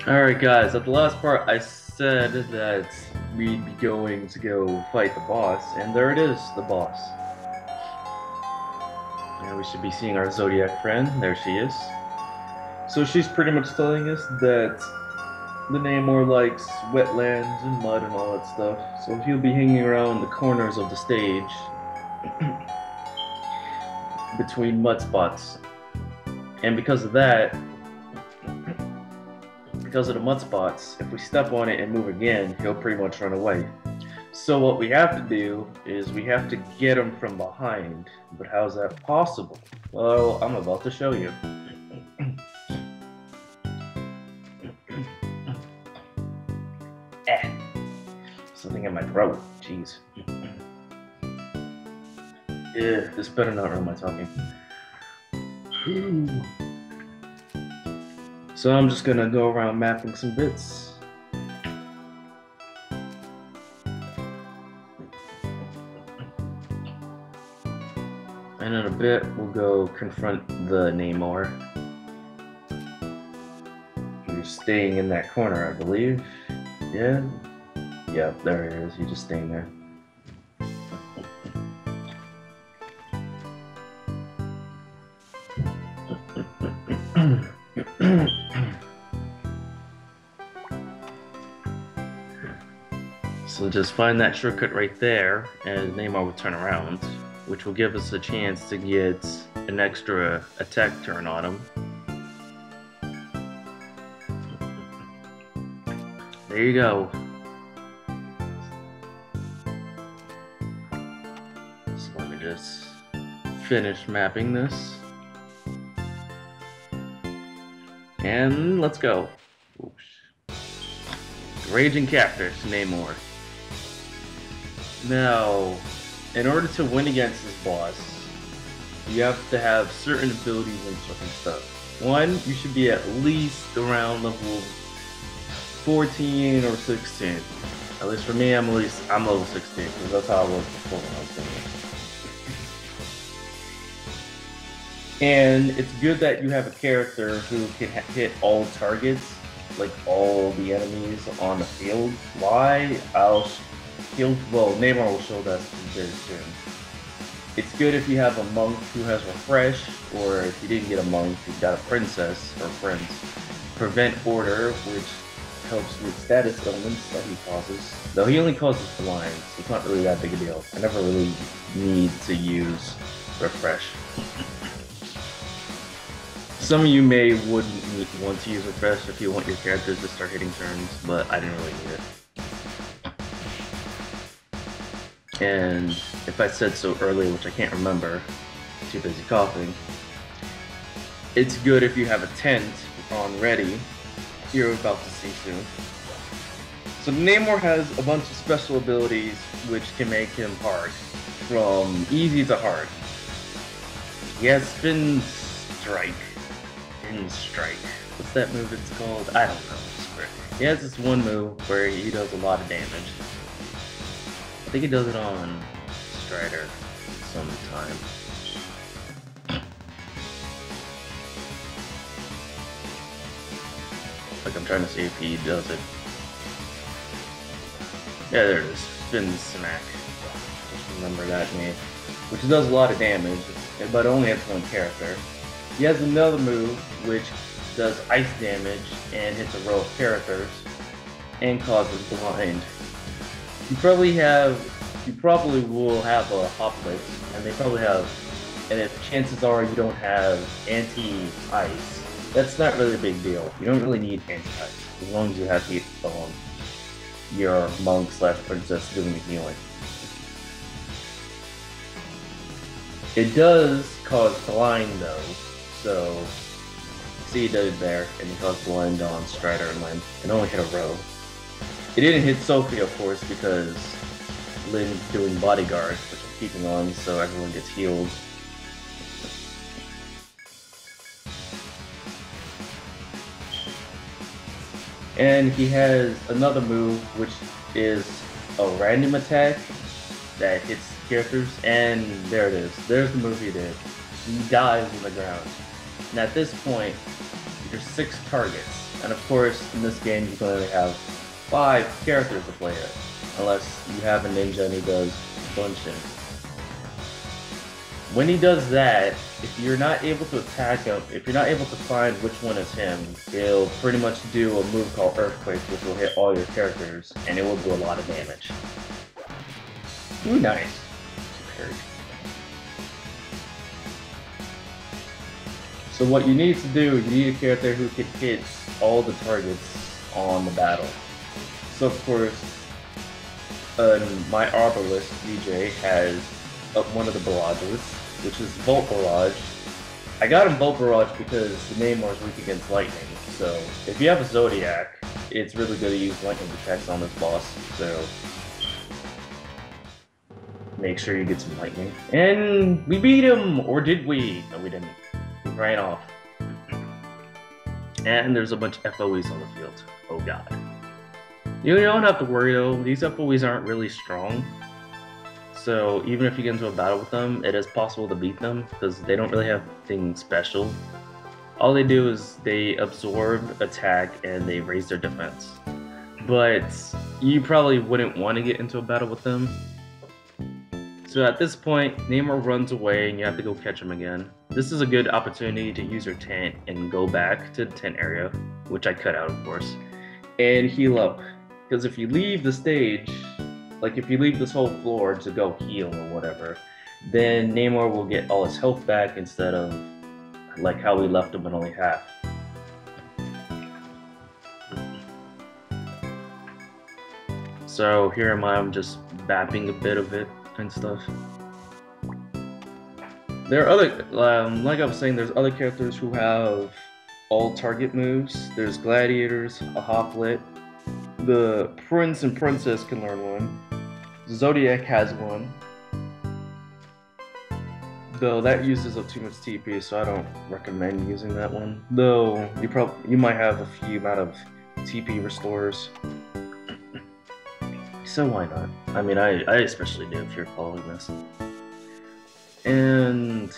Alright guys, at the last part I said that we'd be going to go fight the boss, and there it is, the boss. And we should be seeing our Zodiac friend, there she is. So she's pretty much telling us that the Namor likes wetlands and mud and all that stuff, so he'll be hanging around the corners of the stage between mud spots. And because of that, because of the mud spots, if we step on it and move again, he'll pretty much run away. So what we have to do is we have to get him from behind. But how's that possible? Well, I'm about to show you. Something in my throat. Jeez. Yeah, this better not ruin my talking. So I'm just gonna go around mapping some bits. And in a bit, we'll go confront the Namor. He's staying in that corner, I believe. Yeah? Yeah, there he is. He's just staying there. So just find that shortcut right there, and Namor will turn around, which will give us a chance to get an extra attack turn on him. There you go. So let me just finish mapping this. And let's go. Oops. Raging Cactus, Namor. Now, in order to win against this boss, you have to have certain abilities and certain stuff. One, you should be at least around level 14 or 16. At least for me, I'm level 16, because that's how I was before when I was doing it. And it's good that you have a character who can hit all targets, like all the enemies on the field. Why? Namor will show that very soon. It's good if you have a monk who has refresh, or if you didn't get a monk, you got a princess or friends. Prevent order, which helps with status elements that he causes. Though he only causes blind, so it's not really that big a deal. I never really need to use refresh. Some of you wouldn't want to use refresh if you want your characters to start hitting turns, but I didn't really need it. And if I said so earlier, which I can't remember, too busy coughing, it's good if you have a tent on ready. You're about to see soon. So Namor has a bunch of special abilities which can make him hard, from easy to hard. He has Spin Strike. What's that move it's called? I don't know. He has this one move where he does a lot of damage. I think he does it on Strider sometime. Like, I'm trying to see if he does it. Yeah, there it is. Spin Smack. Just remember that name. Which does a lot of damage, but only has one character. He has another move which does ice damage and hits a row of characters and causes blind. You probably will have a Hoplite, and they probably have, and if chances are you don't have anti-ice, that's not really a big deal. You don't really need anti-ice, as long as you have your monk / princess doing the healing. It does cause blind though, so see he did it there, and he caused blind on Strider and Lynn, and only hit a row. It didn't hit Sophie, of course, because Lynn's doing bodyguard, which I'm keeping on so everyone gets healed. And he has another move, which is a random attack that hits characters, and there it is. There's the move he did. He dies on the ground. And at this point, there's 6 targets. And of course, in this game, you can only have 5 characters to play it, unless you have a ninja and he does bunching. When he does that, if you're not able to attack him, if you're not able to find which one is him, he'll pretty much do a move called Earthquake, which will hit all your characters, and it will do a lot of damage. Ooh, nice. So what you need to do, you need a character who can hit all the targets on the battle. So of course, my Arbalist, DJ, has one of the barrages, which is Volt Barrage. I got him Volt Barrage because the Namor is weak against lightning, so if you have a Zodiac, it's really good to use lightning attacks on this boss, so make sure you get some lightning. And we beat him! Or did we? No, we didn't. He ran off. And there's a bunch of FOEs on the field. Oh god. You don't have to worry though, these FOEs aren't really strong. So even if you get into a battle with them, it is possible to beat them because they don't really have anything special. All they do is they absorb, attack, and they raise their defense. But you probably wouldn't want to get into a battle with them. So at this point, Namor runs away and you have to go catch him again. This is a good opportunity to use your tent and go back to the tent area, which I cut out of course, and heal up. Because if you leave the stage, like if you leave this whole floor to go heal or whatever, then Namor will get all his health back instead of like how we left him with only half. So here I'm just bapping a bit of it and stuff. There are other, like I was saying, there's other characters who have all target moves. There's gladiators, a hoplite. The prince and princess can learn one. Zodiac has one. Though that uses up too much TP, so I don't recommend using that one. Though you might have a few amount of TP restores. So why not? I mean, I especially do if you're following this. And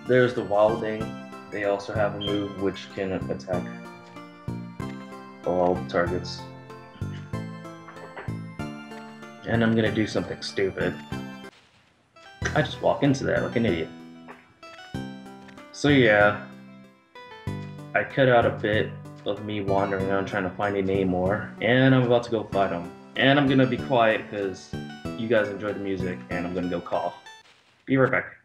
there's the Wilding. They also have a move which can attack all targets. And I'm gonna do something stupid. I just walk into that like an idiot. So yeah, I cut out a bit of me wandering around trying to find a Namor, and I'm about to go fight him. And I'm gonna be quiet because you guys enjoy the music, and I'm gonna go cough. Be right back.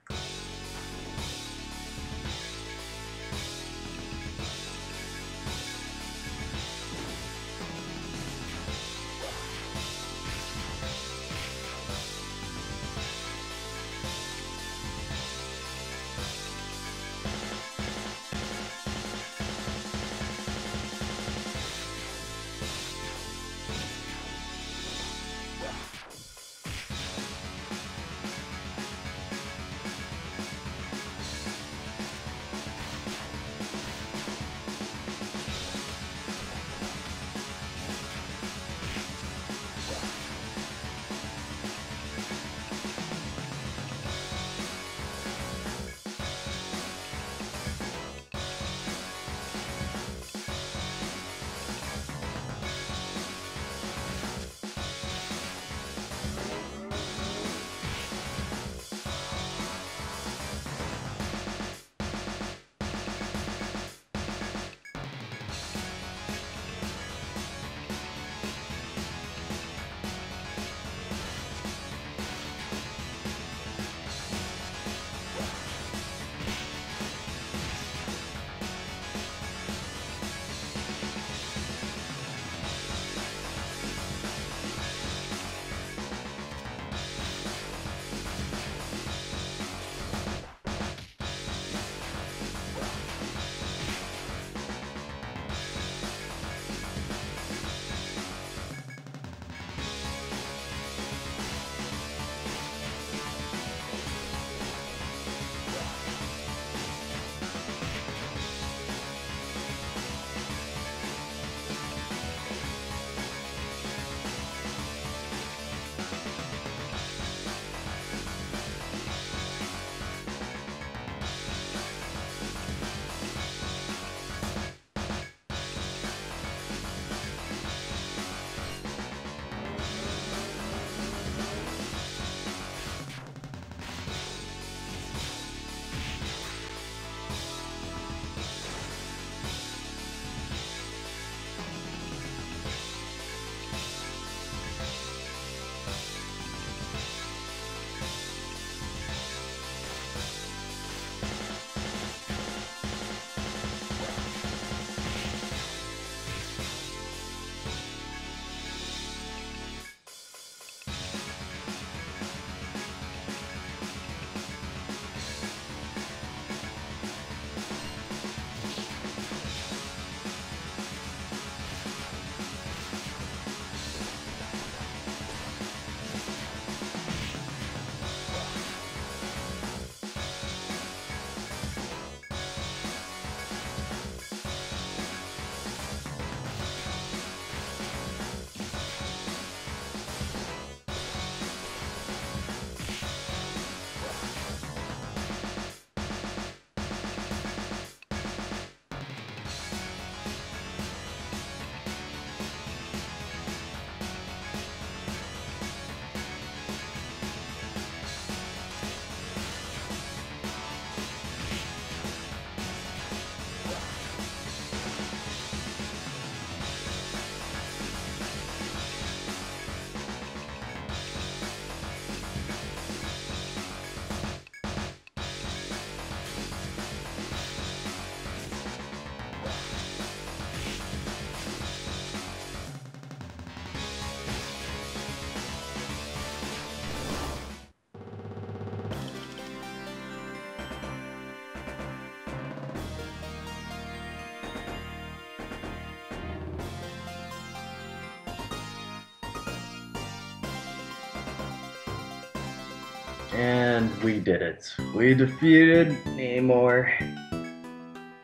And we did it. We defeated Namor,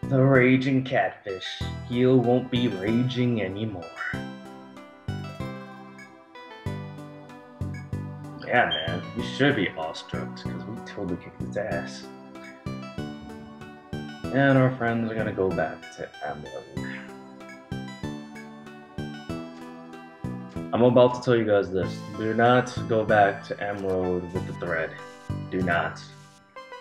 the raging catfish. He won't be raging anymore. Yeah, man, we should be awestruck because we totally kicked his ass. And our friends are gonna go back to Emerald. I'm about to tell you guys this. Do not go back to Emerald with the thread. Do not.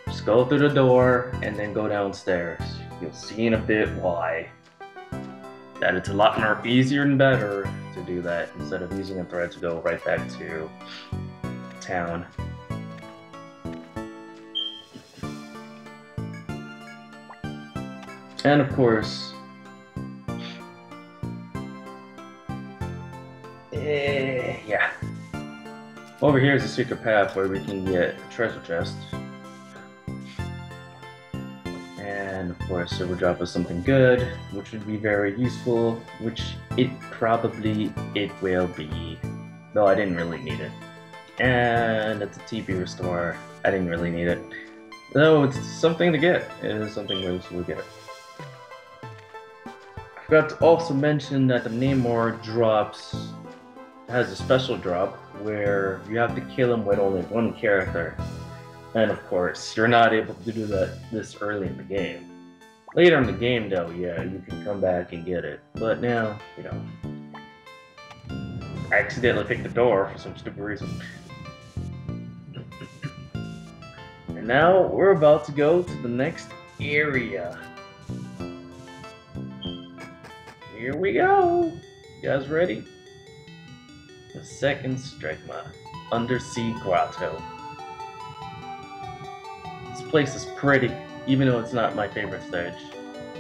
Just go through the door and then go downstairs. You'll see in a bit why. That it's a lot more easier and better to do that instead of using a thread to go right back to town. And of course, yeah. Over here is a secret path where we can get a treasure chest. And of course it will drop us something good, which would be very useful, which it will be. Though I didn't really need it. And it's a TP restore. I didn't really need it. Though it's something to get. It is something we'll get. I forgot to also mention that the Namor has a special drop where you have to kill him with only one character. And of course, you're not able to do that this early in the game. Later in the game though, yeah, you can come back and get it. But now, you know, I accidentally picked the door for some stupid reason. And now we're about to go to the next area. Here we go. You guys ready? The second Strigma, Undersea Grotto. This place is pretty, even though it's not my favorite stage.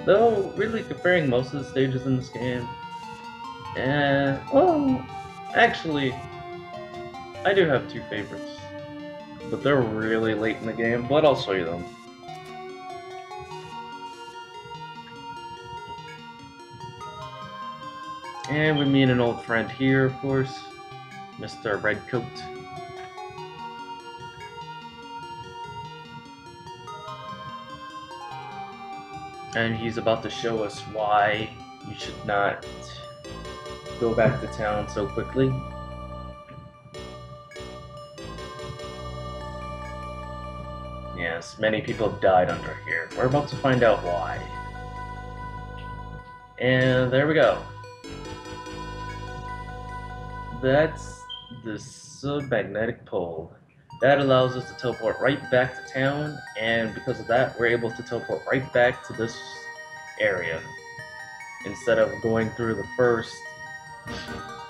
Though, really comparing most of the stages in this game, well, actually, I do have two favorites. But they're really late in the game, but I'll show you them. And we meet an old friend here, of course, Mr. Redcoat. And he's about to show us why you should not go back to town so quickly. Yes, many people have died under here. We're about to find out why. And there we go. That's the submagnetic pole. That allows us to teleport right back to town, and because of that, we're able to teleport right back to this area instead of going through the first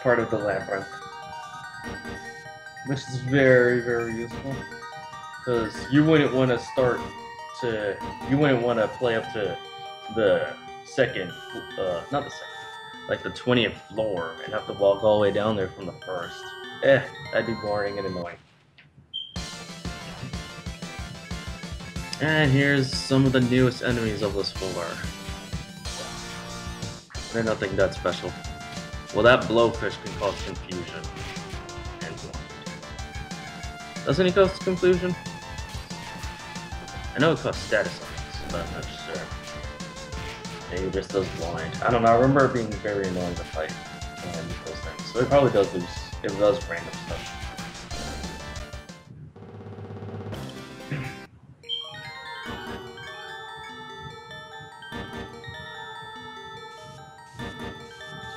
part of the labyrinth, which is very, very useful. Because you wouldn't want to play up to the second, not the second, like the 20th floor and have to walk all the way down there from the first. That'd be boring and annoying. And here's some of the newest enemies of this floor. They're nothing that special. Well, that blowfish can cause confusion. And doesn't he cause confusion? I know it causes status on but I'm not sure. Maybe it just does blind. I don't know, I remember it being very annoying to fight and those things. So it probably does lose, it does random stuff.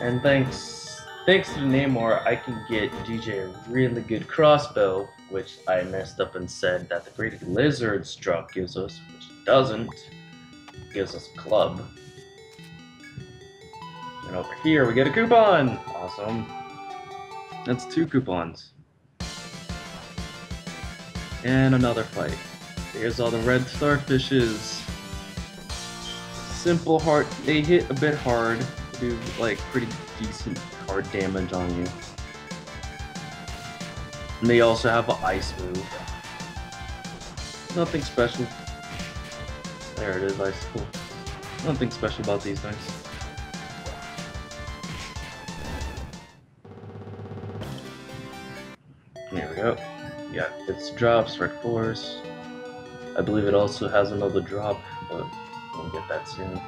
And thanks to Namor, I can get DJ a really good crossbow, which I messed up and said that the Great Lizard's drop gives us, which it doesn't. It gives us a club. And over here we get a coupon! Awesome. That's 2 coupons. And another fight. Here's all the red starfishes. Simple hard, they hit a bit hard. Do like pretty decent hard damage on you. And they also have an ice move. Nothing special. There it is, icicle. Nothing special about these things. There we go. Yeah, it's drops, red force. I believe it also has another drop, but we'll get that soon.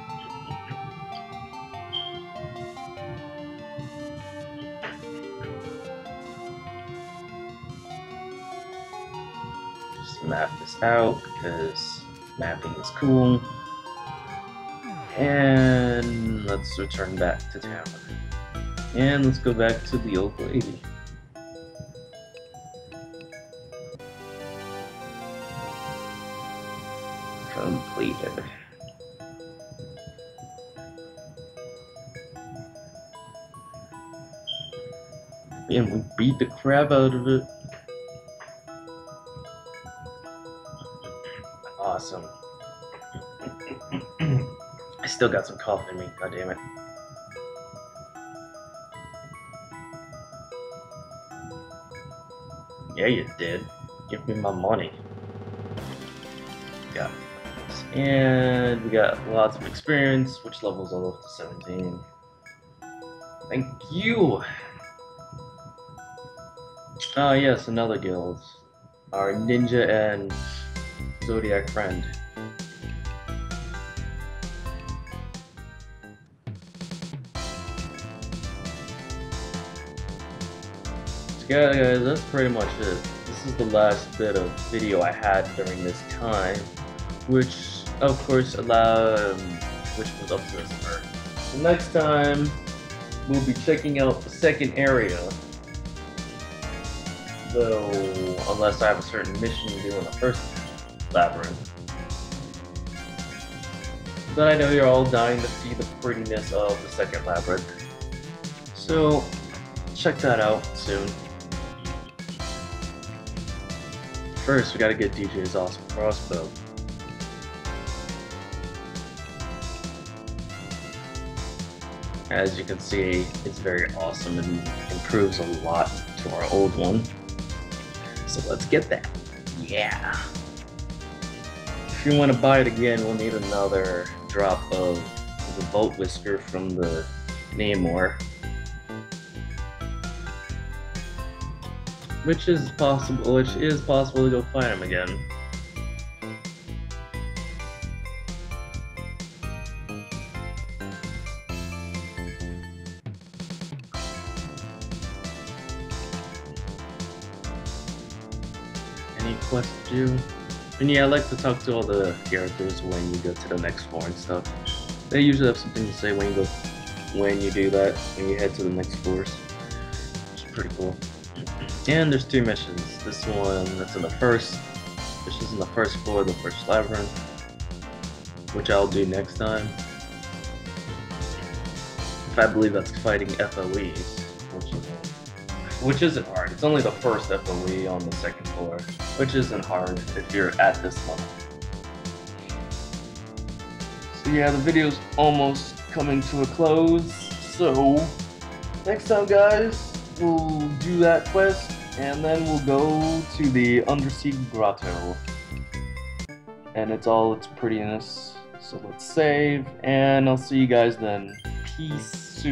Just map this out because mapping is cool. And let's return back to town. And let's go back to the old lady. Completed. And we beat the crap out of it. Awesome. I still got some coffee in me, god damn it. Yeah, you did. Give me my money. Got this. And we got lots of experience, which levels all up to 17. Thank you! Ah, yes, another guild. Our ninja and zodiac friend. Yeah, guys, that's pretty much it. This is the last bit of video I had during this time, which, of course, which was up to this part. The next time, we'll be checking out the second area. Though, unless I have a certain mission to do in the first labyrinth. But I know you're all dying to see the prettiness of the second labyrinth. So, check that out soon. First, we gotta get DJ's awesome crossbow. As you can see, it's very awesome and improves a lot to our old one. So let's get that. Yeah! If you want to buy it again, we'll need another drop of the Boat Whisker from the Narmer. Which is possible to go find him again. Any quests to do? And yeah, I like to talk to all the characters when you go to the next floor and stuff. They usually have something to say when you do that, when you head to the next floors. Which is pretty cool. And there's 2 missions. This one that's in the first, which is in the first floor of the first labyrinth, which I'll do next time. If I believe that's fighting FOEs, which isn't hard. It's only the first FOE on the second floor, which isn't hard if you're at this level. So yeah, the video's almost coming to a close. So next time, guys, we'll do that quest, and then we'll go to the undersea grotto. And it's all its prettiness. So let's save, and I'll see you guys then. Peace.